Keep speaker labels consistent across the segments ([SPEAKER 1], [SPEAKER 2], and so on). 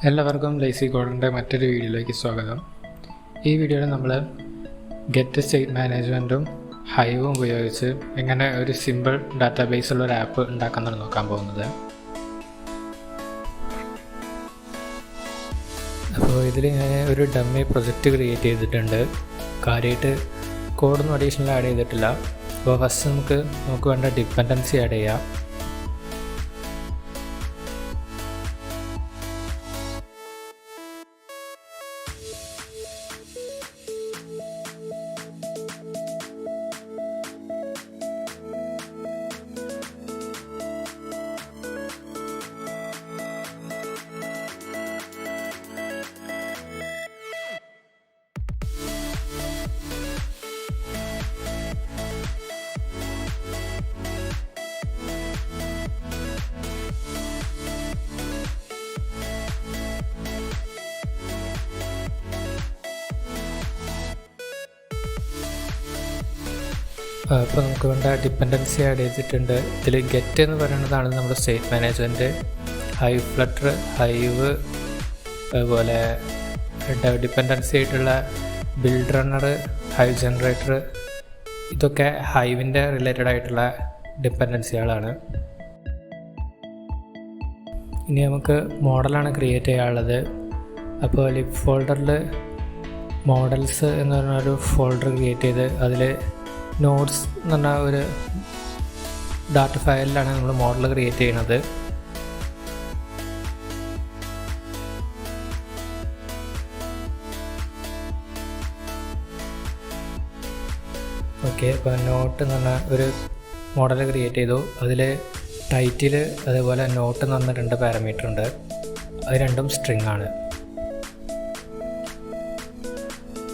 [SPEAKER 1] എല്ലാവർക്കും ലേസി കോഡിൻ്റെ മറ്റൊരു വീഡിയോയിലേക്ക് സ്വാഗതം. ഈ വീഡിയോയിൽ നമ്മൾ ഗെറ്റ് സ്റ്റേറ്റ് മാനേജ്മെൻറ്റും ഹൈവും ഉപയോഗിച്ച് എങ്ങനെ ഒരു സിമ്പിൾ ഡാറ്റാബേസ് ഉള്ള ഒരു ആപ്പ് ഉണ്ടാക്കാമെന്നാണ് നോക്കാൻ പോകുന്നത്. അപ്പോൾ ഇതിൽ ഞാൻ ഒരു ഡമ്മി പ്രൊജക്റ്റ് ക്രിയേറ്റ് ചെയ്തിട്ടുണ്ട്. കാര്യമായിട്ട് കോഡൊന്നും അഡീഷണൽ ആഡ് ചെയ്തിട്ടില്ല. അപ്പോൾ ഫസ്റ്റ് നമുക്ക് വേണ്ട ഡിപ്പെൻഡൻസി ആഡ് ചെയ്യാം. അപ്പോൾ നമുക്ക് വേണ്ട ഡിപ്പെൻഡൻസി ആഡ് ചെയ്തിട്ടുണ്ട്. ഇതിൽ ഗെറ്റ് എന്ന് പറയുന്നതാണ് നമ്മുടെ state management. Hive flutter, hive, അതുപോലെ ഡിപ്പെൻഡൻസി ആയിട്ടുള്ള ബിൽഡ് റണ്ണർ, ഹൈവ് ജനറേറ്റർ, ഇതൊക്കെ ഹൈവിൻ്റെ റിലേറ്റഡ് ആയിട്ടുള്ള ഡിപ്പെൻഡൻസികളാണ്. ഇനി നമുക്ക് മോഡലാണ് ക്രിയേറ്റ് ചെയ്യാനുള്ളത്. അപ്പോൾ ലിബ് ഫോൾഡറിൽ മോഡൽസ് എന്ന് പറഞ്ഞൊരു ഫോൾഡർ ക്രിയേറ്റ് ചെയ്ത് അതിൽ നോട്ട്സ് എന്ന് പറഞ്ഞ ഒരു ഡാറ്റ ഫയലിലാണ് നമ്മൾ മോഡൽ ക്രിയേറ്റ് ചെയ്യുന്നത്. ഓക്കെ, അപ്പോൾ നോട്ട് എന്ന് പറഞ്ഞ ഒരു മോഡൽ ക്രിയേറ്റ് ചെയ്തു. അതിൽ ടൈറ്റിൽ അതേപോലെ നോട്ട് എന്ന് പറഞ്ഞ 2 പാരാമീറ്റർ ഉണ്ട്. അത് രണ്ടും സ്ട്രിങ് ആണ്.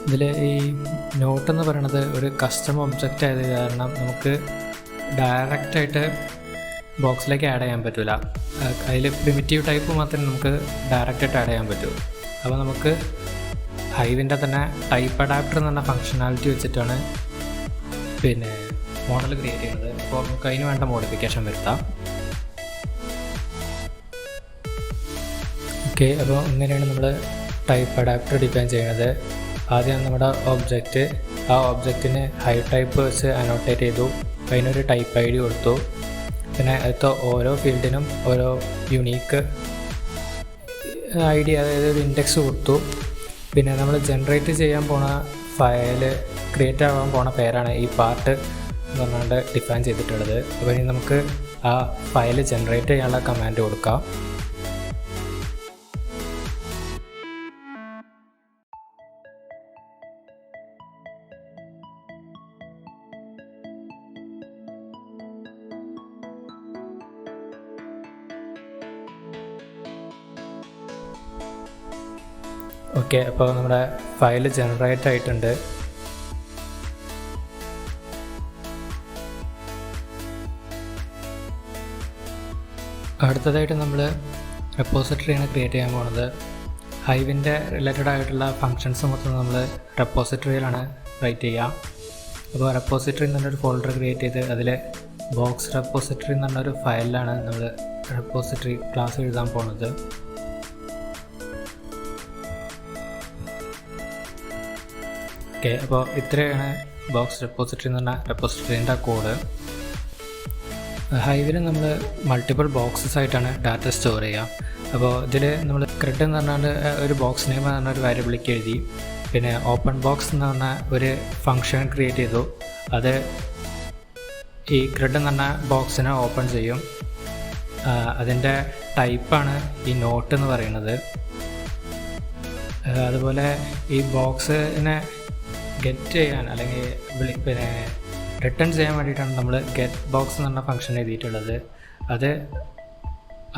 [SPEAKER 1] ഇതിൽ ഈ നോട്ട് എന്ന് പറയുന്നത് ഒരു കസ്റ്റം ഒബ്ജക്റ്റ് ആയത് കാരണം നമുക്ക് ഡയറക്റ്റായിട്ട് ബോക്സിലേക്ക് ആഡ് ചെയ്യാൻ പറ്റില്ല. അതിൽ പ്രിമിറ്റീവ് ടൈപ്പ് മാത്രമേ നമുക്ക് ഡയറക്റ്റായിട്ട് ആഡ് ചെയ്യാൻ പറ്റൂ. അപ്പോൾ നമുക്ക് ഹൈവിൻ്റെ തന്നെ ടൈപ്പ് അഡാപ്റ്റർ എന്ന് പറഞ്ഞ ഫങ്ഷനാലിറ്റി വെച്ചിട്ടാണ് മോഡൽ ക്രിയേറ്റ് ചെയ്യുന്നത്. അപ്പോൾ നമുക്ക് അതിന് വേണ്ട മോഡിഫിക്കേഷൻ വരുത്താം. ഓക്കെ, അപ്പോൾ ഇങ്ങനെയാണ് നമ്മൾ ടൈപ്പ് അഡാപ്റ്റർ ഡിഫൈൻ ചെയ്യുന്നത്. ആദ്യം നമ്മുടെ ഒബ്ജക്റ്റ്, ആ ഒബ്ജക്റ്റിന് ഹൈ ടൈപ്പ് വെച്ച് അനോട്ടേറ്റ് ചെയ്തു. അതിനൊരു ടൈപ്പ് ID കൊടുത്തു. പിന്നെ അടുത്ത ഓരോ ഫീൽഡിനും ഓരോ യുണീക്ക് ID, അതായത് ഒരു ഇൻഡെക്സ് കൊടുത്തു. പിന്നെ നമ്മൾ ജനറേറ്റ് ചെയ്യാൻ പോണ ഫയൽ ക്രിയേറ്റ് ആവാൻ പോണ പേരാണ് ഈ പാർട്ട് എന്ന് പറഞ്ഞുകൊണ്ട് ഡിഫൈൻ ചെയ്തിട്ടുള്ളത്. അപ്പോൾ ഇനി നമുക്ക് ആ ഫയൽ ജനറേറ്റ് ചെയ്യാനുള്ള കമാൻഡ് കൊടുക്കാം. ഓക്കെ, അപ്പോൾ നമ്മുടെ ഫയൽ ജനറേറ്റ് ആയിട്ടുണ്ട്. അടുത്തതായിട്ട് നമ്മൾ റെപ്പോസിറ്ററിയാണ് ക്രിയേറ്റ് ചെയ്യാൻ പോകുന്നത്. ഹൈവിൻ്റെ റിലേറ്റഡ് ആയിട്ടുള്ള ഫങ്ഷൻസ് മൊത്തം നമ്മൾ റെപ്പോസിറ്ററിയിലാണ് റൈറ്റ് ചെയ്യുക. അപ്പോൾ റെപ്പോസിറ്ററി എന്ന് പറഞ്ഞൊരു ഫോൾഡർ ക്രിയേറ്റ് ചെയ്ത് അതിൽ ബോക്സ് റെപ്പോസിറ്ററി എന്ന് പറഞ്ഞൊരു ഫയലിലാണ് നമ്മൾ റെപ്പോസിറ്ററി ക്ലാസ് എഴുതാൻ പോകുന്നത്. ഓക്കെ, അപ്പോൾ ഇത്രയാണ് ബോക്സ് റെപ്പോസിറ്ററി എന്ന് പറഞ്ഞാൽ റെപ്പോസിറ്ററീൻ്റെ കോഡ്. ഹൈവിൽ നമ്മൾ മൾട്ടിപ്പിൾ ബോക്സസ് ആയിട്ടാണ് ഡാറ്റ സ്റ്റോർ ചെയ്യുക. അപ്പോൾ ഇതിൽ നമ്മൾ ക്രെഡ് എന്ന് പറഞ്ഞാൽ ഒരു ബോക്സ് നെയിം എന്ന് പറഞ്ഞ ഒരു വേരിയബിളിലേക്ക് എഴുതി. പിന്നെ ഓപ്പൺ ബോക്സ് എന്ന് പറഞ്ഞ ഒരു ഫങ്ഷൻ ക്രിയേറ്റ് ചെയ്തു. അത് ഈ ക്രെഡ് എന്ന് പറഞ്ഞ ബോക്സിനെ ഓപ്പൺ ചെയ്യും. അതിൻ്റെ ടൈപ്പാണ് ഈ നോട്ട് എന്ന് പറയുന്നത്. അതുപോലെ ഈ ബോക്സിനെ ഗെറ്റ് ചെയ്യാൻ അല്ലെങ്കിൽ റിട്ടേൺ ചെയ്യാൻ വേണ്ടിയിട്ടാണ് നമ്മൾ ഗെറ്റ് ബോക്സ് എന്ന് പറഞ്ഞ ഫംഗ്ഷൻ എഴുതിയിട്ടുള്ളത്. അത്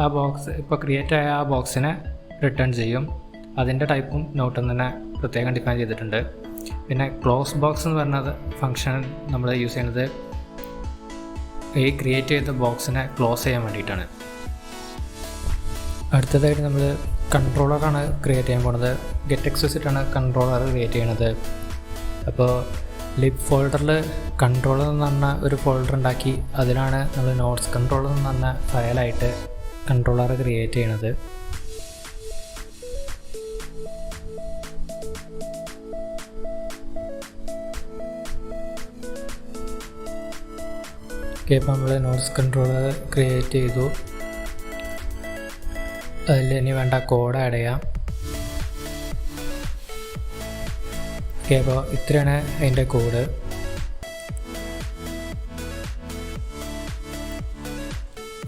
[SPEAKER 1] ആ ബോക്സ് ഇപ്പോൾ ക്രിയേറ്റ് ആയ ആ ബോക്സിനെ റിട്ടേൺ ചെയ്യും. അതിൻ്റെ ടൈപ്പും നോട്ടും തന്നെ പ്രത്യേകം ഡിഫൈൻ ചെയ്തിട്ടുണ്ട്. പിന്നെ ക്ലോസ് ബോക്സ് എന്ന് പറഞ്ഞ ഫംഗ്ഷൻ നമ്മൾ യൂസ് ചെയ്യുന്നത് ഈ ക്രിയേറ്റ് ചെയ്ത ബോക്സിനെ ക്ലോസ് ചെയ്യാൻ വേണ്ടിയിട്ടാണ്. അടുത്തതായിട്ട് നമ്മൾ കൺട്രോളറാണ് ക്രിയേറ്റ് ചെയ്യാൻ പോകുന്നത്. getx വെച്ചിട്ടാണ് കൺട്രോളർ ക്രിയേറ്റ് ചെയ്യണത്. അപ്പോൾ ലിബ് ഫോൾഡറിൽ കൺട്രോളർ എന്ന് പറഞ്ഞ ഒരു ഫോൾഡർ ഉണ്ടാക്കി അതിലാണ് നമ്മൾ നോട്ട്സ് കൺട്രോളർ എന്ന് പറഞ്ഞ ഫയലായിട്ട് കൺട്രോളർ ക്രിയേറ്റ് ചെയ്യണത്. ഓക്കെ, ഇപ്പോൾ നമ്മൾ നോട്ട്സ് കൺട്രോളർ ക്രിയേറ്റ് ചെയ്തു. അതിൽ ഇനി വേണ്ട കോഡ് ആഡ് ചെയ്യാം. ഓക്കെ, അപ്പോൾ ഇത്രയാണ് അതിൻ്റെ കോഡ്.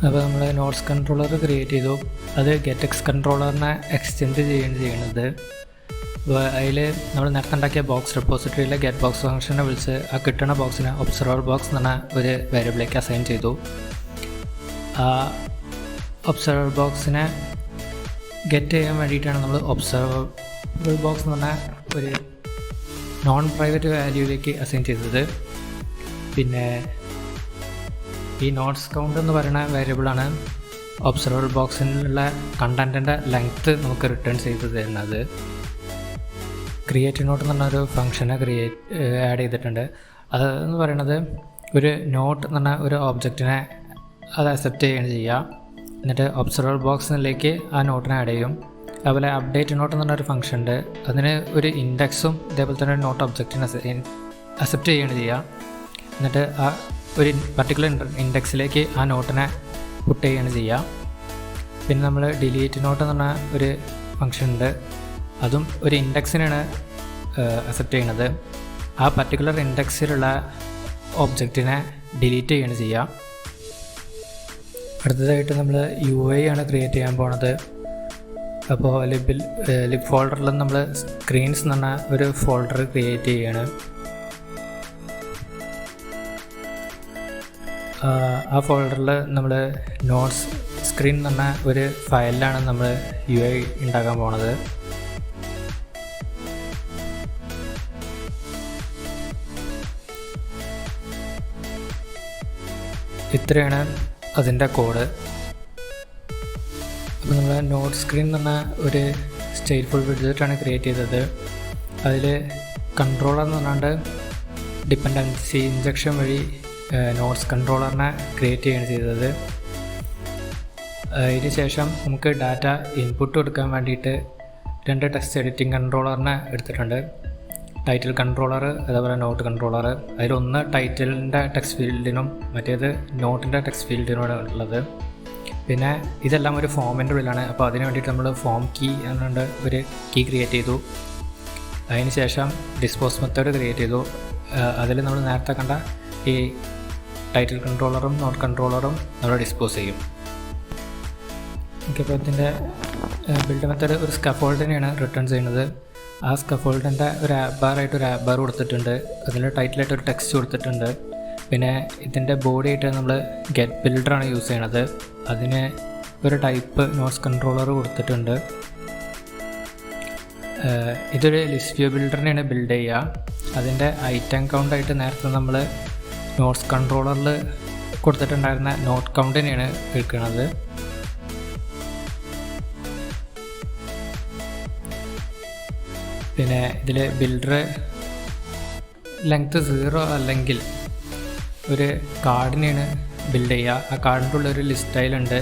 [SPEAKER 1] അപ്പോൾ നമ്മൾ നോട്ട്സ് കൺട്രോളർ ക്രിയേറ്റ് ചെയ്തു. അത് getx കൺട്രോളറിനെ എക്സ്റ്റെൻഡ് ചെയ്യണത്. അപ്പോൾ അതിൽ നമ്മൾ നേരത്തെ ഉണ്ടാക്കിയ ബോക്സ് റെപ്പോസിറ്ററിയിലെ ഗെറ്റ് ബോക്സ് ഫംഗ്ഷനെ വിളിച്ച് ആ കിട്ടുന്ന ബോക്സിനെ ഒബ്സർവർ ബോക്സ് എന്ന് പറഞ്ഞ ഒരു വേരിയബിളിലേക്ക് അസൈൻ ചെയ്തു. ആ ഒബ്സർവർ ബോക്സിനെ ഗെറ്റ് ചെയ്യാൻ വേണ്ടിയിട്ടാണ് നമ്മൾ ഒബ്സർവർ ബോക്സ് എന്ന് പറഞ്ഞാൽ ഒരു നോൺ പ്രൈവറ്റ് വാല്യൂവിലേക്ക് അസൈൻ ചെയ്തത്. പിന്നെ ഈ നോട്ട്സ് കൗണ്ട് എന്ന് പറയുന്ന വേരിയബിളാണ് ഒബ്സർവർ ബോക്സിലുള്ള കണ്ടൻറ്റിൻ്റെ ലെങ്ത്ത് നമുക്ക് റിട്ടേൺ ചെയ്ത് തരുന്നത്. ക്രിയേറ്റ് നോട്ട് എന്ന് പറഞ്ഞൊരു ഫംഗ്ഷനെ ആഡ് ചെയ്തിട്ടുണ്ട്. അതെന്ന് പറയുന്നത് ഒരു നോട്ട് എന്ന് പറഞ്ഞ ഒരു ഒബ്ജക്റ്റിനെ അത് അക്സെപ്റ്റ് ചെയ്യുകയാണ് ചെയ്യുക. എന്നിട്ട് ഒബ്സർവർ ബോക്സിലേക്ക് ആ നോട്ടിനെ ആഡ് ചെയ്യും. അതുപോലെ അപ്ഡേറ്റ് നോട്ട് എന്ന് പറഞ്ഞൊരു ഫംഗ്ഷൻ ഉണ്ട്. അതിന് ഒരു ഇൻഡെക്സും ഇതേപോലെ തന്നെ നോട്ട് ഒബ്ജക്റ്റിനെ അക്സെപ്റ്റ് ചെയ്യുകയാണ് ചെയ്യുക. എന്നിട്ട് ആ ഒരു പർട്ടിക്കുലർ ഇൻഡെക്സിലേക്ക് ആ നോട്ടിനെ പുട്ട് ചെയ്യുകയാണ് ചെയ്യുക. പിന്നെ നമ്മൾ ഡിലീറ്റ് നോട്ട് എന്ന് പറഞ്ഞ ഒരു ഫംഗ്ഷൻ ഉണ്ട്. അതും ഒരു ഇൻഡെക്സിനാണ് അക്സെപ്റ്റ് ചെയ്യുന്നത്. ആ പർട്ടിക്കുലർ ഇൻഡെക്സിലുള്ള ഒബ്ജക്റ്റിനെ ഡിലീറ്റ് ചെയ്യുകയാണ് ചെയ്യുക. അടുത്തതായിട്ട് നമ്മൾ UI ആണ് ക്രിയേറ്റ് ചെയ്യാൻ പോണത്. അപ്പോൾ ലിബ് ഫോൾഡറിൽ നമ്മൾ സ്ക്രീൻസ് എന്ന് പറഞ്ഞ ഒരു ഫോൾഡർ ക്രിയേറ്റ് ചെയ്യുകയാണ്. ആ ഫോൾഡറിൽ നമ്മൾ നോട്ട്സ് സ്ക്രീൻ എന്ന് പറഞ്ഞ ഒരു ഫയലിലാണ് നമ്മൾ UI ഉണ്ടാക്കാൻ പോണത്. ഇത്രയാണ് അതിൻ്റെ കോഡ്. അപ്പോൾ നമ്മൾ നോട്ട് സ്ക്രീൻ എന്ന് പറഞ്ഞ ഒരു സ്റ്റേറ്റ്ഫുൾ വിഡ്ജറ്റാണ് ക്രിയേറ്റ് ചെയ്തത്. അതിൽ കൺട്രോളർ എന്ന് പറഞ്ഞാണ്ട് ഡിപ്പെൻഡൻസി ഇഞ്ചക്ഷൻ വഴി നോട്ട്സ് കൺട്രോളറിനെ ക്രിയേറ്റ് ചെയ്യുകയാണ് ചെയ്തത്. അതിന് ശേഷം നമുക്ക് ഡാറ്റ ഇൻപുട്ട് കൊടുക്കാൻ വേണ്ടിയിട്ട് 2 ടെക്സ്റ്റ് എഡിറ്റിംഗ് കൺട്രോളറിനെ എടുത്തിട്ടുണ്ട്. ടൈറ്റിൽ കൺട്രോളർ, അതേപോലെ നോട്ട് കൺട്രോളർ. അതിലൊന്ന് ടൈറ്റിലിൻ്റെ ടെക്സ്റ്റ് ഫീൽഡിനും മറ്റേത് നോട്ടിൻ്റെ ടെക്സ്റ്റ് ഫീൽഡിനുമാണ് ഉള്ളത്. പിന്നെ ഇതെല്ലാം ഒരു ഫോമിൻ്റെ ഉള്ളിലാണ്. അപ്പോൾ അതിന് വേണ്ടിയിട്ട് നമ്മൾ ഫോം കീ എന്നുകൊണ്ട് ഒരു കീ ക്രിയേറ്റ് ചെയ്തു. അതിന് ശേഷം ഡിസ്പോസ് മെത്തേഡ് ക്രിയേറ്റ് ചെയ്തു. അതിൽ നമ്മൾ നേരത്തെ കണ്ട ഈ ടൈറ്റിൽ കൺട്രോളറും നോട്ട് കൺട്രോളറും നമ്മൾ ഡിസ്പോസ് ചെയ്യും. ഓക്കെ, അപ്പോൾ ഇതിൻ്റെ ബിൽഡ് മെത്തേഡ് ഒരു സ്കഫോൾഡിനെയാണ് റിട്ടേൺ ചെയ്യുന്നത്. ആ സ്കഫോൾഡിൻ്റെ ഒരു ആപ്പ് ബാറായിട്ട് ഒരു ആപ്പ് ബാർ കൊടുത്തിട്ടുണ്ട്. അതിൽ ടൈറ്റിലായിട്ട് ഒരു ടെക്സ്റ്റ് കൊടുത്തിട്ടുണ്ട്. പിന്നെ ഇതിൻ്റെ ബോഡി ആയിട്ട് നമ്മൾ ഗെറ്റ് ബിൽഡറാണ് യൂസ് ചെയ്യണത്. അതിന് ഒരു ടൈപ്പ് നോട്ട്സ് കൺട്രോളർ കൊടുത്തിട്ടുണ്ട്. ഇതൊരു ലിസ്റ്റ് വ്യൂ ബിൽഡറിനെയാണ് ബിൽഡ് ചെയ്യുക. അതിൻ്റെ ഐറ്റം കൗണ്ടായിട്ട് നേരത്തെ നമ്മൾ നോട്ട്സ് കൺട്രോളറിൽ കൊടുത്തിട്ടുണ്ടായിരുന്ന നോട്ട് കൗണ്ടിനെയാണ് എടുക്കുന്നത്. പിന്നെ ഇതിൽ ബിൽഡർ ലെങ്ത്ത് 0 അല്ലെങ്കിൽ ഒരു കാർഡിനെയാണ് ബിൽഡ് ചെയ്യുക. ആ കാർഡിൻ്റെ ഉള്ള ഒരു ലിസ്റ്റ് സ്റ്റൈലുണ്ട്.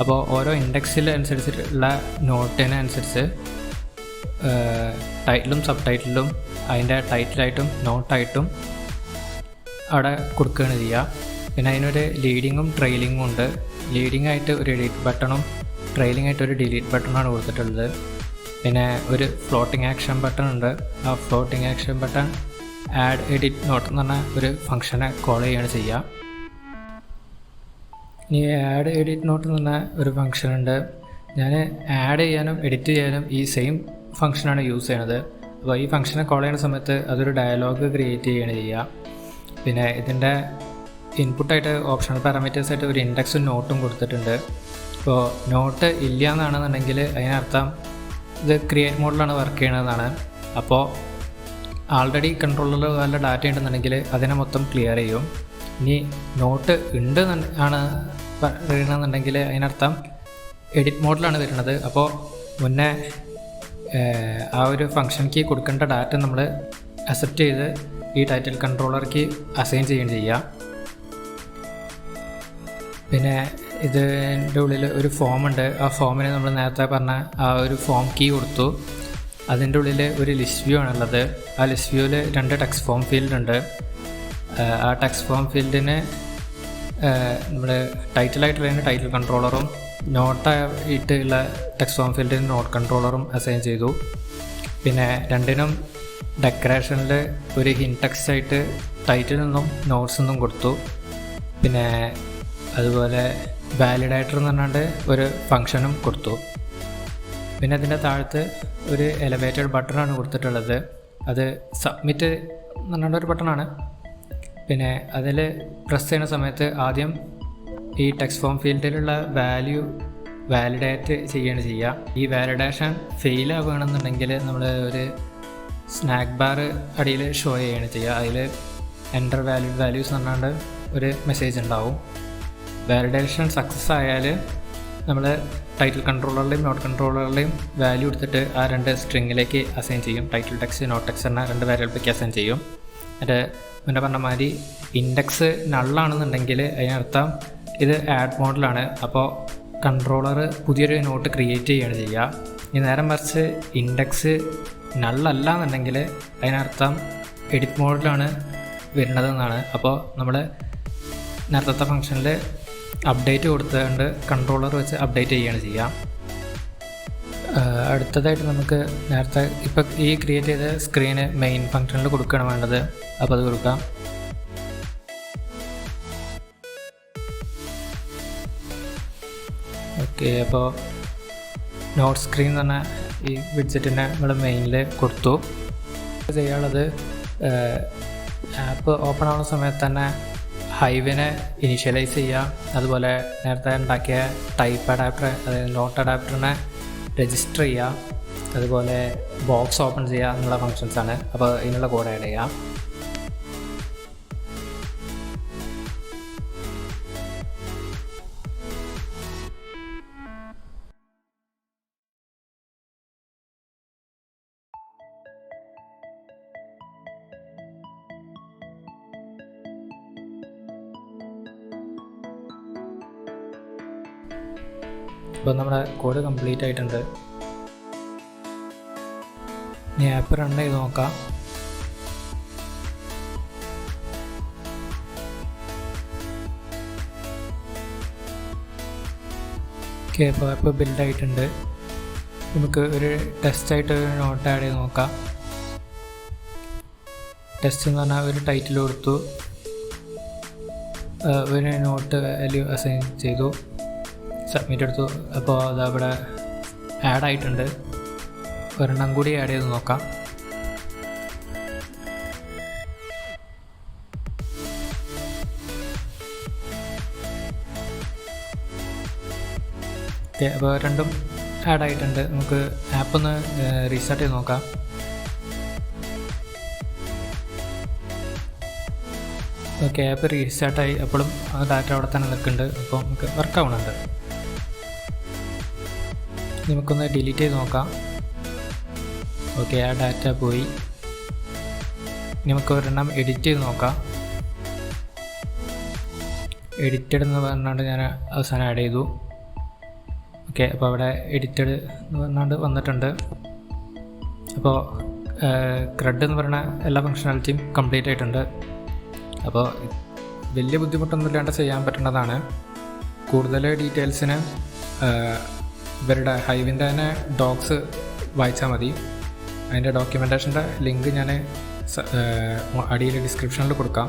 [SPEAKER 1] അപ്പോൾ ഓരോ ഇൻഡെക്സിൽ അനുസരിച്ചിട്ടുള്ള നോട്ടിനനുസരിച്ച് ടൈറ്റിലും സബ് ടൈറ്റിലും അതിൻ്റെ ടൈറ്റിലായിട്ടും നോട്ടായിട്ടും അവിടെ കൊടുക്കുകയാണ് ചെയ്യുക. പിന്നെ അതിനൊരു ലീഡിങ്ങും ട്രെയിലിങ്ങും ഉണ്ട്. ലീഡിങ് ആയിട്ട് ഒരു എഡിറ്റ് ബട്ടണും ട്രെയിലിംഗ് ആയിട്ട് ഒരു ഡിലീറ്റ് ബട്ടണാണ് കൊടുത്തിട്ടുള്ളത്. പിന്നെ ഒരു ഫ്ലോട്ടിംഗ് ആക്ഷൻ ബട്ടൺ ഉണ്ട്. ആ floating action button add edit note എന്ന് പറഞ്ഞ ഒരു ഫംഗ്ഷനെ കോൾ ചെയ്യുകയാണ് ചെയ്യുക. ഇനി ആഡ് എഡിറ്റ് നോട്ട് എന്ന് പറഞ്ഞ ഒരു ഫംഗ്ഷൻ ഉണ്ട്. ഞാൻ ആഡ് ചെയ്യാനും എഡിറ്റ് ചെയ്യാനും ഈ സെയിം ഫംഗ്ഷനാണ് യൂസ് ചെയ്യണത്. അപ്പോൾ ഈ ഫംഗ്ഷനെ കോൾ ചെയ്യുന്ന സമയത്ത് അതൊരു ഡയലോഗ് ക്രിയേറ്റ് ചെയ്യുകയാണ് ചെയ്യുക. പിന്നെ ഇതിൻ്റെ ഇൻപുട്ടായിട്ട് ഓപ്ഷണൽ പാരാമീറ്റേഴ്സായിട്ട് ഒരു ഇൻഡെക്സും നോട്ടും കൊടുത്തിട്ടുണ്ട്. ഇപ്പോൾ നോട്ട് ഇല്ല എന്നാണെന്നുണ്ടെങ്കിൽ അതിനർത്ഥം ഇത് ക്രിയേറ്റ് മോഡിലാണ് വർക്ക് ചെയ്യണതെന്നാണ്. അപ്പോൾ ആൾറെഡി കൺട്രോളറിൽ വല്ല ഡാറ്റ ഉണ്ടെന്നുണ്ടെങ്കിൽ അതിനെ മൊത്തം ക്ലിയർ ചെയ്യും. ഇനി നോട്ട് ഉണ്ട് ആണ് പറയണമെന്നുണ്ടെങ്കിൽ അതിനർത്ഥം എഡിറ്റ് മോഡിലാണ് വരുന്നത്. അപ്പോൾ മുന്നേ ആ ഒരു ഫംഗ്ഷൻ കീ കൊടുക്കേണ്ട ഡാറ്റ നമ്മൾ അക്സെപ്റ്റ് ചെയ്ത് ഈ ടൈറ്റിൽ കൺട്രോളർക്ക് അസൈൻ ചെയ്യുകയും ചെയ്യുക. പിന്നെ ഇതിൻ്റെ ഉള്ളിൽ ഒരു ഫോമുണ്ട്. ആ ഫോമിന് നമ്മൾ നേരത്തെ പറഞ്ഞ ആ ഒരു ഫോം കീ കൊടുത്തു. അതിൻ്റെ ഉള്ളിൽ ഒരു ലിസ്റ്റ് വ്യൂ ആണുള്ളത്. ആ ലിസ്റ്റ് വ്യൂവിൽ 2 ടെക്സ്റ്റ് ഫോം ഫീൽഡ് ഉണ്ട്. ആ ടെക്സ്റ്റ് ഫോം ഫീൽഡിന് നമ്മൾ ടൈറ്റിലായിട്ടുള്ള ടൈറ്റിൽ കൺട്രോളറും നോട്ടായിട്ടുള്ള ടെക്സ്റ്റ് ഫോം ഫീൽഡിന് നോട്ട് കൺട്രോളറും അസൈൻ ചെയ്തു. പിന്നെ രണ്ടിനും ഡെക്കറേഷനിൽ ഒരു ഹിൻറ്റ് ടെക്സ്റ്റ് ആയിട്ട് ടൈറ്റിൽ നിന്നും നോട്ട്സ് നിന്നും കൊടുത്തു. പിന്നെ അതുപോലെ വാലിഡേറ്റർ എന്ന് പറഞ്ഞാണ്ട് ഒരു ഫങ്ഷനും കൊടുത്തു. പിന്നെ അതിൻ്റെ താഴത്ത് ഒരു എലവേറ്റഡ് ബട്ടണാണ് കൊടുത്തിട്ടുള്ളത്. അത് സബ്മിറ്റ് എന്ന് പറഞ്ഞാണ്ട് ഒരു ബട്ടണാണ്. പിന്നെ അതിൽ പ്രസ് ചെയ്യുന്ന സമയത്ത് ആദ്യം ഈ ടെക്സ്റ്റ് ഫോം ഫീൽഡിലുള്ള വാല്യൂ വാലിഡേറ്റ് ചെയ്യുകയാണ് ചെയ്യുക. ഈ വാലിഡേഷൻ ഫെയിൽ ആവുകയാണെന്നുണ്ടെങ്കിൽ നമ്മൾ ഒരു സ്നാക്ക് ബാർ അടിയിൽ ഷോ ചെയ്യുകയാണ് ചെയ്യുക. അതിൽ എൻ്റർ വാല്യൂസ് എന്ന് പറഞ്ഞാണ്ട് ഒരു മെസ്സേജ് ഉണ്ടാവും. വാലിഡേഷൻ സക്സസ് ആയാൽ നമ്മൾ ടൈറ്റിൽ കൺട്രോളറിലെയും നോട്ട് കൺട്രോളറിലെയും വാല്യൂ എടുത്തിട്ട് ആ രണ്ട് സ്ട്രിങ്ങിലേക്ക് അസൈൻ ചെയ്യും. ടൈറ്റിൽ ടെക്സ്റ്റ് നോട്ട് ടെക്സ്റ്റ് എന്ന രണ്ട് വാല്യൂകളിലേക്ക് അസൈൻ ചെയ്യും. എന്നിട്ട് മുന്നേ പറഞ്ഞ മാതിരി ഇൻഡെക്സ് നള്ളാണെന്നുണ്ടെങ്കിൽ അതിനർത്ഥം ഇത് ആഡ് മോഡിലാണ്. അപ്പോൾ കൺട്രോളർ പുതിയൊരു നോട്ട് ക്രിയേറ്റ് ചെയ്യുകയാണ് ചെയ്യുക. ഈ നേരം മറിച്ച് ഇൻഡെക്സ് നള്ളല്ല എന്നുണ്ടെങ്കിൽ അതിനർത്ഥം എഡിറ്റ് മോഡിലാണ് വരുന്നതെന്നാണ്. അപ്പോൾ നമ്മൾ നേരത്തെ ഫംഗ്ഷനിൽ അപ്ഡേറ്റ് കൊടുത്തുകൊണ്ട് കൺട്രോളർ വെച്ച് അപ്ഡേറ്റ് ചെയ്യുകയാണ് ചെയ്യുക. അടുത്തതായിട്ട് നമുക്ക് നേരത്തെ ഇപ്പോൾ ഈ ക്രിയേറ്റ് ചെയ്ത സ്ക്രീന് മെയിൻ ഫംഗ്ഷനിൽ കൊടുക്കുകയാണ് വേണ്ടത്. അപ്പോൾ അത് കൊടുക്കാം. ഓക്കെ, അപ്പോൾ നോട്ട് സ്ക്രീൻ എന്ന് പറഞ്ഞാൽ ഈ വിഡ്ജറ്റിനെ നമ്മൾ മെയിനിൽ കൊടുത്തു. ചെയ്യാനുള്ളത് ആപ്പ് ഓപ്പൺ ആവുന്ന സമയത്ത് തന്നെ ഹൈവിനെ ഇനീഷ്യലൈസ് ചെയ്യുക. അതുപോലെ നേരത്തെ ഉണ്ടാക്കിയ ടൈപ്പ് അഡാപ്റ്റർ, അതായത് നോട്ട് അഡാപ്റ്ററിനെ രജിസ്റ്റർ ചെയ്യുക. അതുപോലെ ബോക്സ് ഓപ്പൺ ചെയ്യുക എന്നുള്ള ഫങ്ഷൻസാണ്. അപ്പോൾ ഇതിനുള്ള കോഡ് ആഡ് ചെയ്യാം. അപ്പോൾ നമ്മുടെ കോഡ് കംപ്ലീറ്റ് ആയിട്ടുണ്ട്. ഇനി ആപ്പ് റൺ ചെയ്ത് നോക്കാം. ഓക്കെ, അപ്പോൾ ആപ്പ് ബിൽഡ് ആയിട്ടുണ്ട്. നമുക്ക് ഒരു ടെസ്റ്റായിട്ട് ഒരു നോട്ട് ആഡ് ചെയ്ത് നോക്കാം. ടെസ്റ്റ് എന്ന് പറഞ്ഞാൽ ഒരു ടൈറ്റിൽ കൊടുത്തു, ഒരു നോട്ട് വാല്യൂ അസൈൻ ചെയ്തു, സബ്മിറ്റ് എടുത്തു. അപ്പോൾ അതവിടെ ആഡ് ആയിട്ടുണ്ട്. ഒരെണ്ണം കൂടി ആഡ് ചെയ്ത് നോക്കാം. ഓക്കെ, അപ്പോൾ രണ്ടും ആഡ് ആയിട്ടുണ്ട്. നമുക്ക് ആപ്പ് ഒന്ന് റീസ്റ്റാർട്ട് ചെയ്ത് നോക്കാം. ഓക്കെ, ആപ്പ് റീസ്റ്റാർട്ടായി. അപ്പോഴും ഡാറ്റ അവിടെ തന്നെ നിൽക്കുന്നുണ്ട്. അപ്പോൾ നമുക്ക് വർക്ക് ആവുന്നുണ്ട്. നമുക്കൊന്ന് ഡിലീറ്റ് ചെയ്ത് നോക്കാം. ഓക്കെ, ആ ഡാറ്റ പോയി. നമുക്ക് ഒരെണ്ണം എഡിറ്റ് ചെയ്ത് നോക്കാം. എഡിറ്റഡ് എന്ന് പറഞ്ഞുകൊണ്ട് ഞാൻ അവസാനം ആഡ് ചെയ്തു. ഓക്കെ, അപ്പോൾ അവിടെ എഡിറ്റഡ് എന്ന് പറഞ്ഞുകൊണ്ട് വന്നിട്ടുണ്ട്. അപ്പോൾ ക്രെഡ് എന്ന് പറയുന്ന എല്ലാ ഫങ്ഷണാലിറ്റിയും കംപ്ലീറ്റ് ആയിട്ടുണ്ട്. അപ്പോൾ വലിയ ബുദ്ധിമുട്ടൊന്നും ഇല്ലാണ്ട് ചെയ്യാൻ പറ്റുന്നതാണ്. കൂടുതൽ ഡീറ്റെയിൽസിന് ഇവരുടെ ഹൈവിൻ്റെ തന്നെ ഡോക്സ് വായിച്ചാൽ മതി. അതിൻ്റെ ഡോക്യുമെൻറ്റേഷൻ്റെ ലിങ്ക് ഞാൻ അടിയിൽ ഡിസ്ക്രിപ്ഷനിൽ കൊടുക്കാം.